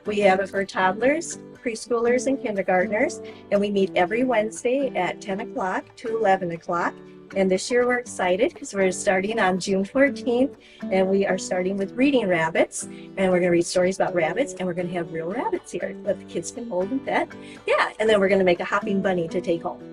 We have it for toddlers, preschoolers, and kindergartners, and we meet every Wednesday at 10 o'clock to 11 o'clock. And this year we're excited because we're starting on June 14th, and we are starting with reading rabbits, and we're going to read stories about rabbits, and we're going to have real rabbits here that the kids can hold and pet. Yeah, and then we're going to make a hopping bunny to take home.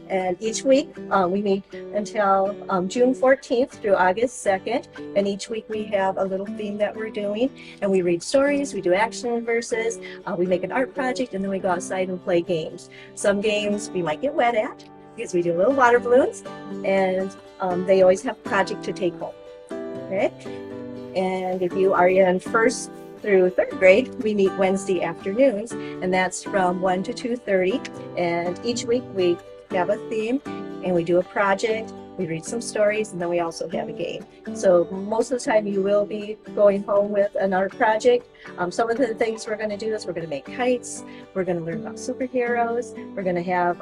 And each week we meet until June 14th through August 2nd. And each week we have a little theme that we're doing. And we read stories, we do action verses, we make an art project, and then we go outside and play games. Some games we might get wet at because we do little water balloons. And they always have a project to take home. Okay? And if you are in first through third grade, we meet Wednesday afternoons. And that's from 1 to 2:30. And each week we have a theme, and we do a project, we read some stories, and then we also have a game. So most of the time you will be going home with an art project. Some of the things we're going to do is we're going to make kites, we're going to learn about superheroes, we're going to have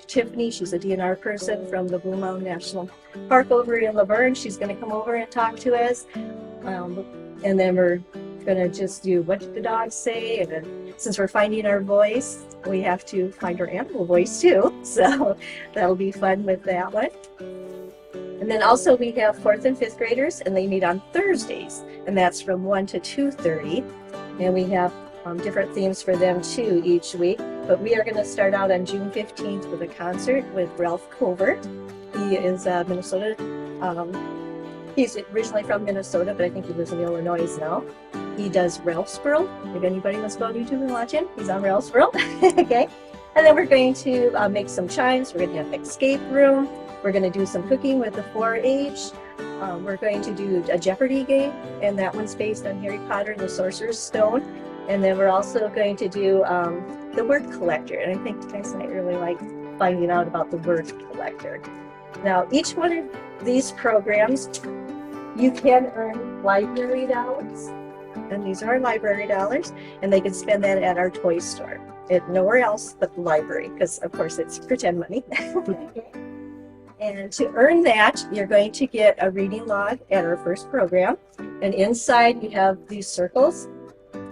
Tiffany, she's a DNR person from the Blue Mountain National Park over in Laverne. She's going to come over and talk to us, and then we're going to just do what did the dogs say, and then since we're finding our voice, we have to find our animal voice too, so that'll be fun with that one. And then also we have 4th and 5th graders, and they meet on Thursdays, and that's from 1 to 2:30, and we have different themes for them too each week. But we are going to start out on June 15th with a concert with Ralph Covert. He is Minnesota. He's originally from Minnesota, but I think he lives in Illinois now. He does Ralph's World. If anybody wants to go on YouTube and watch him, he's on Ralph's World. Okay. And then we're going to make some chimes. We're going to have an escape room. We're going to do some cooking with the 4-H. We're going to do a Jeopardy game, and that one's based on Harry Potter and the Sorcerer's Stone. And then we're also going to do the word collector. And I think you guys might really like finding out about the word collector. Now, each one of these programs, you can earn library dollars. And these are our library dollars, and they can spend that at our toy store. Nowhere else but the library, because of course it's pretend money. And to earn that, you're going to get a reading log at our first program. And inside you have these circles.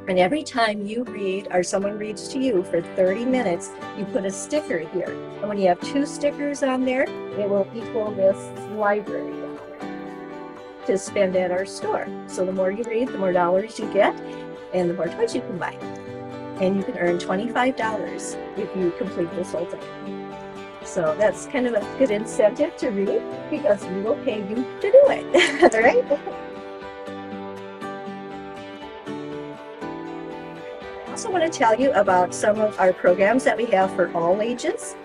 And every time you read, or someone reads to you for 30 minutes, you put a sticker here. And when you have 2 stickers on there, it will equal this library to spend at our store. So the more you read, the more dollars you get, and the more toys you can buy. And you can earn $25 if you complete this whole thing. So that's kind of a good incentive to read, because we will pay you to do it. All right? I also want to tell you about some of our programs that we have for all ages.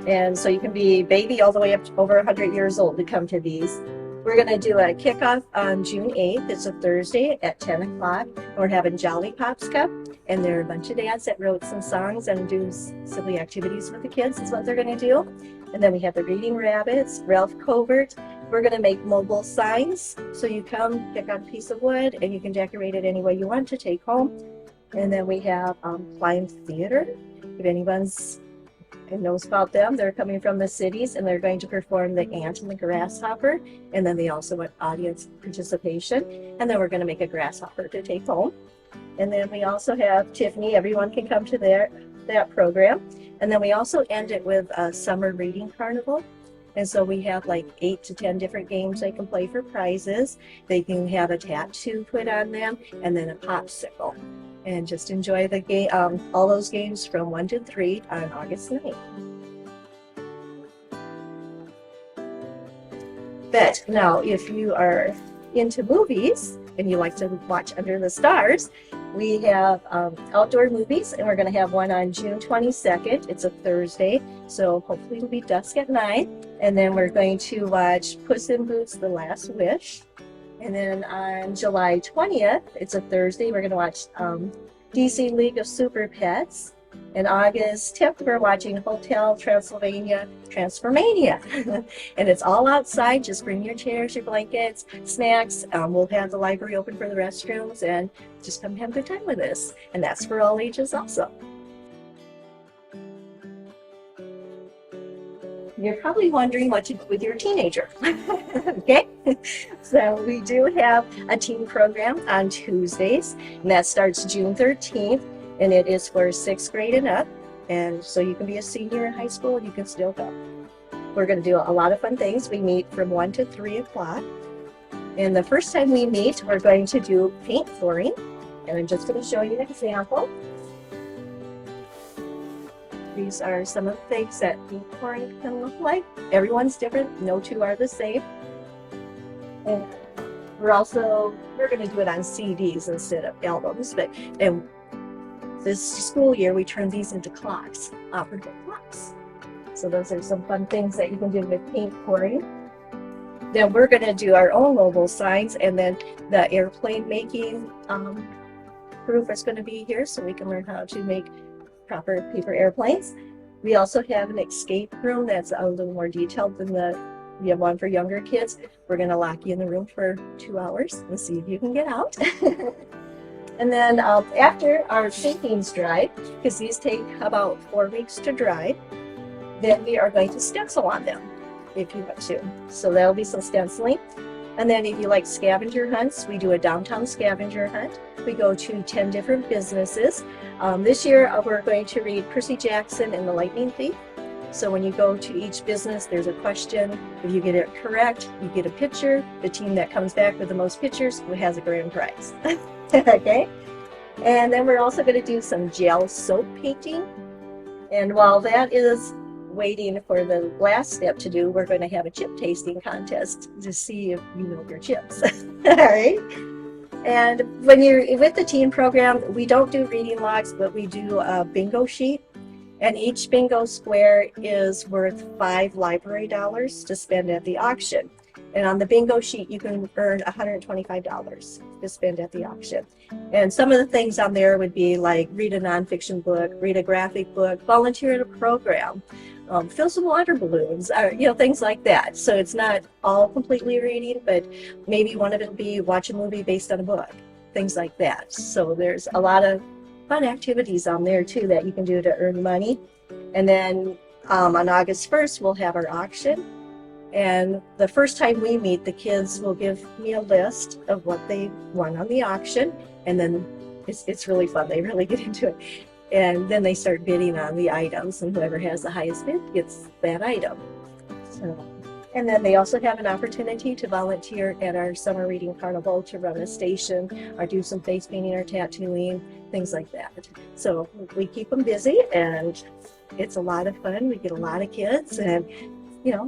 And so you can be baby all the way up to over 100 years old to come to these. We're going to do a kickoff on June 8th. It's a Thursday at 10 o'clock. We're having Jolly Pops Cup, and there are a bunch of dads that wrote some songs and do silly activities with the kids is what they're going to do. And then we have the Reading Rabbits, Ralph Covert. We're going to make mobile signs. So you come, pick out a piece of wood, and you can decorate it any way you want to take home. And then we have Climb Theater. If anyone's knows about them, they're coming from the cities, and they're going to perform the ant and the grasshopper, and then they also want audience participation, and then we're going to make a grasshopper to take home. And then we also have Tiffany. Everyone can come to that program. And then we also end it with a summer reading carnival. And so we have like 8 to 10 different games they can play for prizes. They can have a tattoo put on them, and then a popsicle. And just enjoy the game, all those games from 1 to 3 on August 9th. But now, if you are into movies and you like to watch Under the Stars, we have outdoor movies, and we're going to have one on June 22nd. It's a Thursday, so hopefully it'll be dusk at 9. And then we're going to watch Puss in Boots: The Last Wish. And then on July 20th, it's a Thursday, we're going to watch DC League of Super Pets. And August 10th, we're watching Hotel Transylvania Transformania. And it's all outside. Just bring your chairs, your blankets, snacks. We'll have the library open for the restrooms, and just come have a good time with us. And that's for all ages also. You're probably wondering what to do with your teenager. Okay, so we do have a teen program on Tuesdays, and that starts June 13th. and it is for 6th grade and up. And so you can be a senior in high school and you can still go. We're going to do a lot of fun things. We meet from 1 to 3 o'clock. And the first time we meet, we're going to do paint pouring. And I'm just going to show you an example. These are some of the things that paint pouring can look like. Everyone's different. No two are the same. And we're going to do it on CDs instead of albums. And this school year, we turned these into clocks, operative clocks. So those are some fun things that you can do with paint pouring. Then we're going to do our own mobile signs, and then the airplane making group is going to be here so we can learn how to make proper paper airplanes. We also have an escape room that's a little more detailed than we have one for younger kids. We're going to lock you in the room for 2 hours and see if you can get out. And then after our paintings dry, because these take about 4 weeks to dry, then we are going to stencil on them if you want to. So there'll be some stenciling. And then if you like scavenger hunts, we do a downtown scavenger hunt. We go to 10 different businesses. This year we're going to read Percy Jackson and the Lightning Thief. So when you go to each business, there's a question. If you get it correct, you get a picture. The team that comes back with the most pictures has a grand prize. Okay? And then we're also going to do some gel soap painting. And while that is waiting for the last step to do, we're going to have a chip tasting contest to see if you know your chips. All right. And when you're with the teen program, we don't do reading logs, but we do a bingo sheet. And each bingo square is worth $5 library dollars to spend at the auction. And on the bingo sheet, you can earn $125 to spend at the auction. And some of the things on there would be like read a nonfiction book, read a graphic book, volunteer in a program, fill some water balloons, things like that. So it's not all completely reading, but maybe one of it will be watch a movie based on a book, things like that. So there's a lot of fun activities on there too that you can do to earn money. And then on August 1st, we'll have our auction. And the first time we meet, the kids will give me a list of what they won on the auction. And then it's really fun. They really get into it. And then they start bidding on the items, and whoever has the highest bid gets that item. So, and then they also have an opportunity to volunteer at our summer reading carnival to run a station or do some face painting or tattooing, things like that. So we keep them busy, and it's a lot of fun. We get a lot of kids, and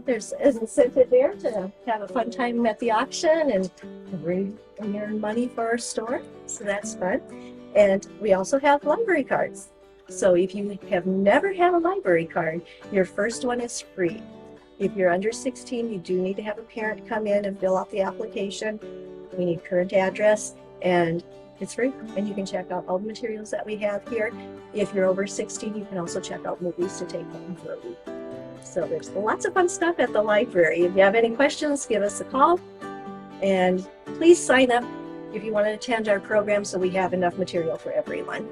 there's an incentive there to have a fun time at the auction, and we earn money for our store, so that's fun. And we also have library cards. So if you have never had a library card, your first one is free. If you're under 16, you do need to have a parent come in and fill out the application. We need current address, and it's free. And you can check out all the materials that we have here. If you're over 16, you can also check out movies to take home for a week. So there's lots of fun stuff at the library. If you have any questions, give us a call. And please sign up if you want to attend our program so we have enough material for everyone.